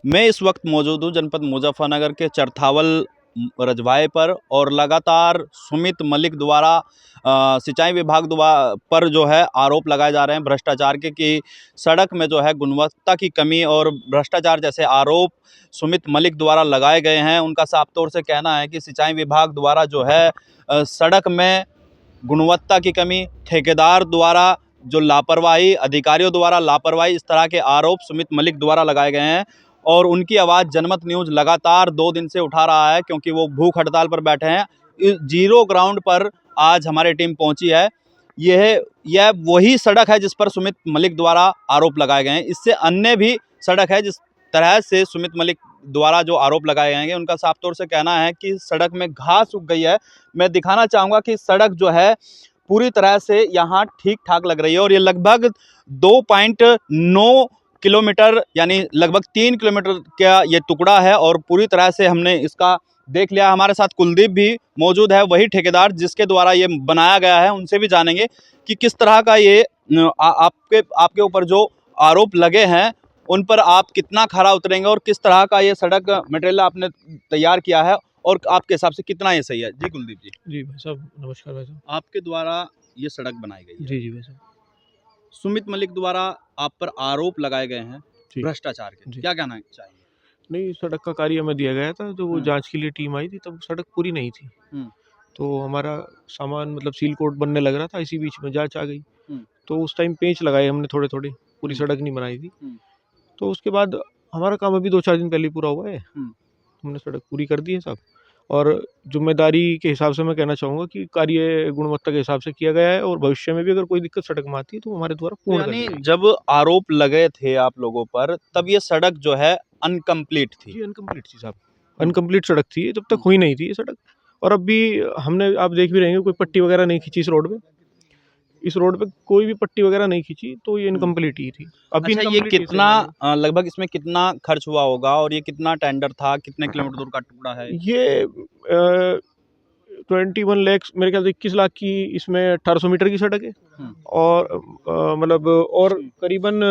मैं इस वक्त मौजूद हूँ जनपद मुजफ्फरनगर के चरथावल रजवाए पर और लगातार सुमित मलिक द्वारा सिंचाई विभाग द्वारा पर जो है आरोप लगाए जा रहे हैं भ्रष्टाचार के कि सड़क में जो है गुणवत्ता की कमी और भ्रष्टाचार जैसे आरोप सुमित मलिक द्वारा लगाए गए हैं। उनका साफ तौर से कहना है कि सिंचाई विभाग द्वारा जो है सड़क में गुणवत्ता की कमी, ठेकेदार द्वारा जो लापरवाही, अधिकारियों द्वारा लापरवाही, इस तरह के आरोप सुमित मलिक द्वारा लगाए गए हैं। और उनकी आवाज़ जनमत न्यूज़ लगातार 2 दिन से उठा रहा है क्योंकि वो भूख हड़ताल पर बैठे हैं। इस जीरो ग्राउंड पर आज हमारी टीम पहुंची है। यह वही सड़क है जिस पर सुमित मलिक द्वारा आरोप लगाए गए हैं। इससे अन्य भी सड़क है जिस तरह से सुमित मलिक द्वारा जो आरोप लगाए गए हैं। उनका साफ तौर से कहना है कि सड़क में घास उग गई है। मैं दिखाना चाहूँगा कि सड़क जो है पूरी तरह से यहाँ ठीक ठाक लग रही है और ये लगभग 2.9 किलोमीटर यानी लगभग 3 किलोमीटर का ये टुकड़ा है और पूरी तरह से हमने इसका देख लिया। हमारे साथ कुलदीप भी मौजूद है, वही ठेकेदार जिसके द्वारा ये बनाया गया है। उनसे भी जानेंगे कि किस तरह का ये आपके ऊपर जो आरोप लगे हैं उन पर आप कितना खरा उतरेंगे और किस तरह का ये सड़क मटेरियल आपने तैयार किया है और आपके हिसाब से कितना ये सही है। जी कुलदीप जी। जी भाई साहब, नमस्कार भाई साहब। आपके द्वारा ये सड़क बनाई गई है। जी भाई साहब। सुमित मलिक द्वारा आप पर आरोप लगाए गए हैं भ्रष्टाचार के, क्या कहना चाहिए? नहीं, सड़क का कार्य हमें दिया गया था, तो वो जांच के लिए टीम आई थी, तब सड़क पूरी नहीं थी। तो हमारा सामान मतलब सील कोट बनने लग रहा था, इसी बीच में जांच आ गई। तो उस टाइम पेंच लगाए हमने थोड़े थोड़े, पूरी सड़क नहीं बनाई थी। तो उसके बाद हमारा काम अभी 2-4 दिन पहले पूरा हुआ है। हमने सड़क पूरी कर दी है साहब। और जिम्मेदारी के हिसाब से मैं कहना चाहूँगा कि कार्य गुणवत्ता के हिसाब से किया गया है और भविष्य में भी अगर कोई दिक्कत सड़क में आती है तो हमारे द्वारा पूर्ण यानी जब आरोप लगे थे आप लोगों पर तब ये सड़क जो है अनकम्प्लीट थी। जी अनकम्प्लीट थी साहब, अनकम्प्लीट सड़क थी, जब तक हुई नहीं थी ये सड़क। और अब भी हमने, आप देख भी रहेंगे, कोई पट्टी वगैरह नहीं खींची इस रोड पे कोई भी पट्टी वगैरह नहीं खींची, तो ये इनकम्प्लीट ही थी। अभी अच्छा, ये कितना लगभग इसमें कितना खर्च हुआ होगा और ये कितना टेंडर था, कितने किलोमीटर दूर का टुकड़ा है? ये 21 लाख, मेरे ख्याल से 21 लाख की इसमें 1800 मीटर की सड़क है। और मतलब और करीबन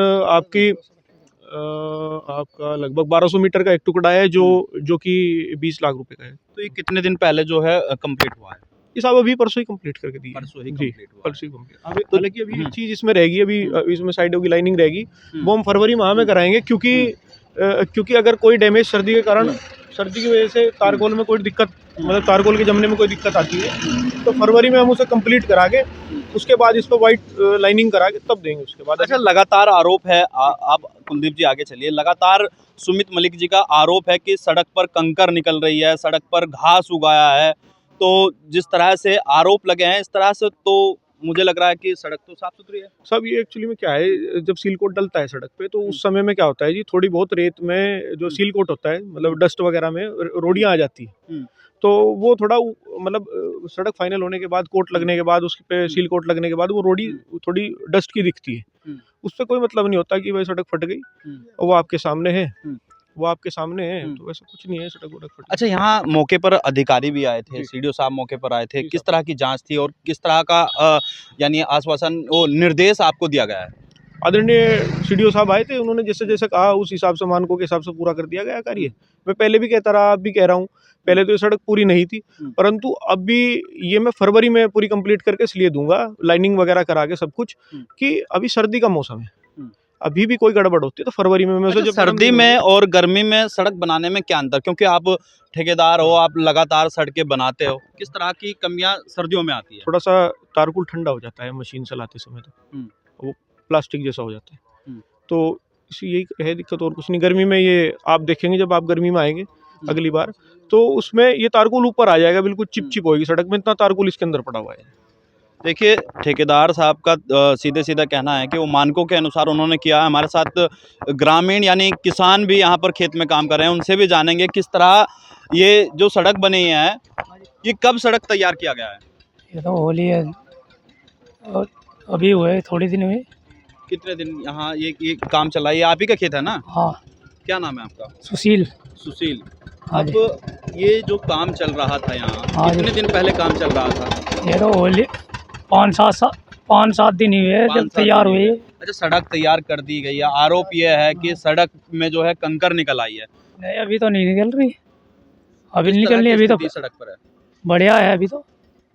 आपका लगभग 1200 मीटर का एक टुकड़ा है जो कि 20 लाख रुपए का है। तो ये कितने दिन पहले जो है कंप्लीट हुआ है? ये साहब अभी परसों ही कंप्लीट करके दी। परसों ही कंप्लीट हुआ। परसों ही कंप्लीट। हालांकि अभी एक चीज इसमें रहेगी, अभी इसमें साइडों की लाइनिंग रहेगी, वो हम फरवरी माह में कराएंगे क्योंकि अगर कोई डैमेज सर्दी के कारण, सर्दी की वजह से तारकोल में कोई दिक्कत, मतलब तारकोल के जमने में कोई दिक्कत आती है, तो फरवरी में हम उसे कंप्लीट करा के उसके बाद इस पर वाइट लाइनिंग करा के तब देंगे उसके बाद। अच्छा, लगातार आरोप है, आप कुलदीप जी आगे चलिए। लगातार सुमित मलिक जी का आरोप है कि सड़क पर कंकर निकल रही है, सड़क पर घास उगाया है। तो जिस तरह से आरोप लगे हैं इस तरह से तो मुझे लग रहा है कि सड़क तो साफ सुथरी है। सब ये एक्चुअली में क्या है, जब सील कोट डलता है सड़क पे तो उस समय में क्या होता है जी, थोड़ी बहुत रेत में जो सील कोट होता है, मतलब डस्ट वगैरह में रोडियाँ आ जाती है। तो वो थोड़ा मतलब सड़क फाइनल होने के बाद, कोट लगने के बाद, उसके पे सील कोट लगने के बाद वो रोडी थोड़ी डस्ट की दिखती है। उससे कोई मतलब नहीं होता कि भाई सड़क फट गई, और वो आपके सामने है, तो वैसा कुछ नहीं है, सड़क वड़क फट। अच्छा, यहाँ मौके पर अधिकारी भी आए थे, सीडीओ साहब मौके पर आए थे, किस तरह की जांच थी और किस तरह का यानी आश्वासन, वो निर्देश आपको दिया गया है? आदरणीय सीडीओ साहब आए थे, उन्होंने जैसे जैसे कहा उस हिसाब से, मानकों के हिसाब से पूरा कर दिया गया कार्य। मैं पहले भी कहता रहा, अब भी कह रहा हूँ, पहले तो ये सड़क पूरी नहीं थी, परंतु अब भी ये मैं फरवरी में पूरी कंप्लीट करके इसलिए दूंगा, लाइनिंग वगैरह करा के सब कुछ, कि अभी सर्दी का मौसम है, अभी भी कोई गड़बड़ होती है तो फरवरी में। अच्छा, जब सर्दी में और गर्मी में सड़क बनाने में क्या अंतर? क्योंकि आप ठेकेदार हो, आप लगातार सड़कें बनाते हो, किस तरह की कमियां सर्दियों में आती है? थोड़ा सा तारकुल ठंडा हो जाता है मशीन चलाते समय, तो वो प्लास्टिक जैसा हो जाता है, तो इसी यही है दिक्कत, और कुछ नहीं। गर्मी में ये आप देखेंगे, जब आप गर्मी में आएंगे अगली बार, तो उसमें ये तारकुल ऊपर आ जाएगा, बिल्कुल चिपचिप होगी सड़क में, इतना तारकुल इसके अंदर पड़ा हुआ है। देखिए, ठेकेदार साहब का सीधे सीधा कहना है कि वो मानकों के अनुसार उन्होंने किया है। हमारे साथ ग्रामीण यानी किसान भी यहाँ पर खेत में काम कर रहे हैं, उनसे भी जानेंगे किस तरह ये जो सड़क बनी है, ये कब सड़क तैयार किया गया है? ये तो होली है और अभी हुए थोड़े दिन हुए। कितने दिन यहाँ ये काम चल रहा है? ये आप ही का खेत है ना? हाँ। क्या नाम है आपका? सुशील। अब ये जो काम चल रहा था यहाँ, कितने दिन पहले काम चल रहा था? ये तो होली 5-7 5-7 दिन ही हुए हैं जब 5-7 तैयार दिन हुई है। अच्छा, सड़क तैयार कर दी गई है, आरोप ये है कि सड़क में जो है कंकर निकल आई है। नहीं अभी तो नहीं निकल रही, अभी किस नहीं तरह निकलनी, की अभी तो स्थिति सड़क पर है? बढ़िया है अभी तो।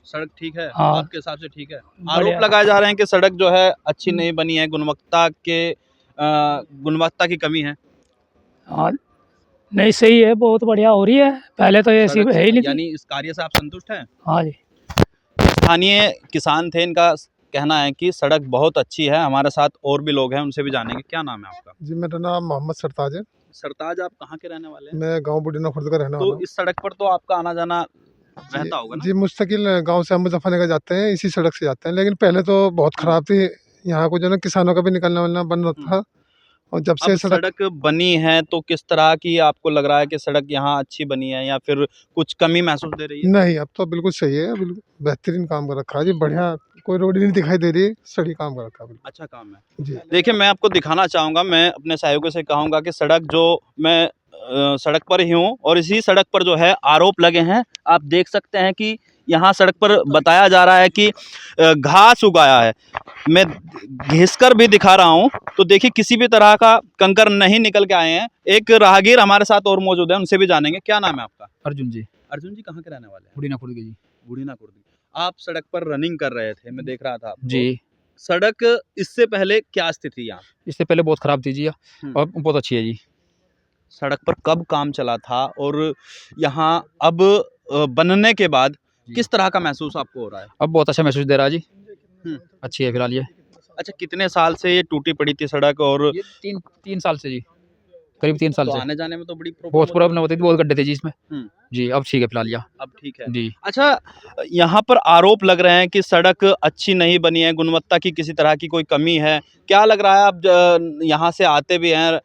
सड़क ठीक है? हाँ। आपके हिसाब से ठीक है? बढ़िया। आरोप लगाए जा रहे हैं कि सड़क जो है अच्छी नहीं बनी है, गुणवत्ता की कमी है। हाँ नहीं सही है, बहुत बढ़िया हो रही है, पहले तो ऐसी सड़क है ही नहीं थी। यानी इस कार्य से आप संतुष्ट हैं? हाँ जी। स्थानीय किसान थे, इनका कहना है कि सड़क बहुत अच्छी है। हमारे साथ और भी लोग हैं, उनसे भी जानेंगे। क्या नाम है आपका? जी मेरा नाम मोहम्मद सरताज है। सरताज, आप कहाँ के रहने वाले हैं? मैं गांव बुढ़ीना खुर्द का रहने वाला तो हूँ। इस सड़क पर तो आपका आना जाना रहता होगा ना? जी मुस्तकिल गांव से हम मुजफ्फरनगर जाते हैं, इसी सड़क से जाते हैं, लेकिन पहले तो बहुत खराब थी। यहाँ को जो ना किसानों का भी निकलना वलना बंद होता था, और जब से अब सड़क बनी है तो किस तरह की आपको लग रहा है कि सड़क यहाँ अच्छी बनी है या फिर कुछ कमी महसूस दे रही है? नहीं, अब तो बिल्कुल सही है, बिल्कुल बेहतरीन काम कर रखा है जी, बढ़िया। कोई रोड ही नहीं दिखाई दे रही, सही काम कर रखा है बिल्कुल। अच्छा काम है जी देखिए, मैं आपको दिखाना चाहूँगा, मैं अपने सहयोगियों से कहूँगा कि सड़क जो मैं सड़क पर ही हूँ और इसी सड़क पर जो है आरोप लगे हैं। आप देख सकते हैं कि यहाँ सड़क पर बताया जा रहा है कि घास उगाया है। मैं घिसकर भी दिखा रहा हूँ तो देखिए किसी भी तरह का कंकर नहीं निकल के आए हैं। एक राहगीर हमारे साथ और मौजूद है, उनसे भी जानेंगे। क्या नाम है आपका? अर्जुन जी, अर्जुन जी, कहाँ के रहने वाले हैं? बुढ़ीना खुर्द के जी। बूढ़ीना कुर्दी। आप सड़क पर रनिंग कर रहे थे, मैं देख रहा था आपको। जी, सड़क इससे पहले क्या स्थिति यहाँ? इससे पहले बहुत ख़राब थी जी, हम्म। अब बहुत अच्छी है जी। सड़क पर कब काम चला था और यहाँ अब बनने के बाद जी। किस तरह का महसूस आपको हो रहा है? अब बहुत अच्छा महसूस दे रहा है जी, हम्म। अच्छी है फिलहाल ये। अच्छा, कितने साल से ये टूटी पड़ी थी सड़क और ये 3 साल से जी, करीब 3 साल तो से आने जाने में तो बड़ी बहुत प्रॉब्लम होती थी, बहुत गड्ढे थे जी इसमें। हम्म। जी, अब ठीक है फिलहाल यहाँ। अब ठीक है। जी, अच्छा, यहाँ पर आरोप लग रहे हैं कि सड़क अच्छी नहीं बनी है, गुणवत्ता की किसी तरह की कोई कमी है। क्या लग रहा है? आप यहाँ से आते भी हैं,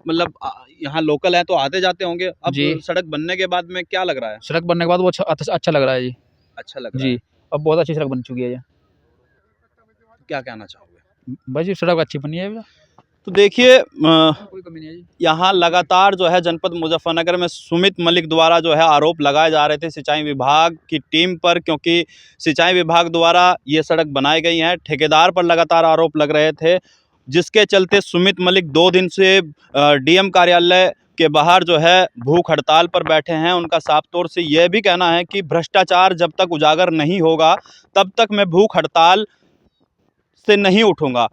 मतलब यहाँ लोकल हैं तो आते जाते होंगे। अब जी। सड़क बनने के बाद में क्या लग रहा है? सड़क बनने के बाद वो अच्छा लग रहा है जी। अच्छा लग रहा है। जी, अब बहुत अच्छी सड़क बन चुकी है ये। क्या कहना चाहोगे? बस जी सड़क अच्छी बनी है, तो देखिए कोई कमी नहीं है जी। यहाँ लगातार जो है जनपद मुजफ्फरनगर में सुमित मलिक द्वारा जो है आरोप लगाए जा रहे थे सिंचाई विभाग की टीम पर, क्योंकि सिंचाई विभाग द्वारा ये सड़क बनाई गई है। ठेकेदार पर लगातार आरोप लग रहे थे, जिसके चलते सुमित मलिक 2 दिन से डीएम कार्यालय के बाहर जो है भूख हड़ताल पर बैठे हैं। उनका साफ तौर से यह भी कहना है कि भ्रष्टाचार जब तक उजागर नहीं होगा तब तक मैं भूख हड़ताल से नहीं उठूंगा।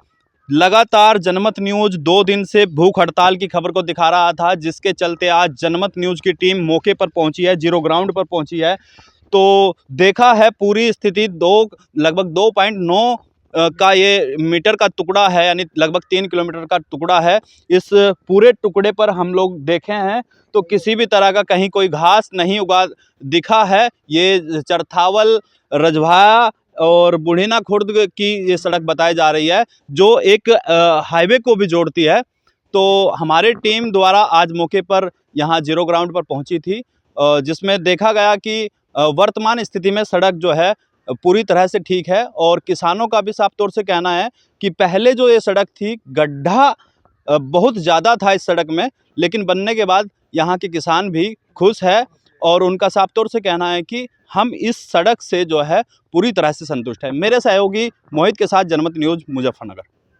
लगातार जनमत न्यूज़ 2 दिन से भूख हड़ताल की खबर को दिखा रहा था, जिसके चलते आज जनमत न्यूज़ की टीम मौके पर पहुंची है, जीरो ग्राउंड पर पहुंची है। तो देखा है पूरी स्थिति। लगभग 2.9 का ये मीटर का टुकड़ा है, यानी लगभग 3 किलोमीटर का टुकड़ा है। इस पूरे टुकड़े पर हम लोग देखे हैं तो किसी भी तरह का कहीं कोई घास नहीं उगा दिखा है। ये चरथावल, रजवाया और बुढ़ीना खुर्द की ये सड़क बताई जा रही है, जो एक हाईवे को भी जोड़ती है। तो हमारी टीम द्वारा आज मौके पर यहाँ जीरो ग्राउंड पर पहुंची थी, जिसमें देखा गया कि वर्तमान स्थिति में सड़क जो है पूरी तरह से ठीक है। और किसानों का भी साफ तौर से कहना है कि पहले जो ये सड़क थी, गड्ढा बहुत ज़्यादा था इस सड़क में, लेकिन बनने के बाद यहाँ के किसान भी खुश है और उनका साफ तौर से कहना है कि हम इस सड़क से जो है पूरी तरह से संतुष्ट हैं। मेरे सहयोगी मोहित के साथ जनमत न्यूज़ मुजफ्फरनगर।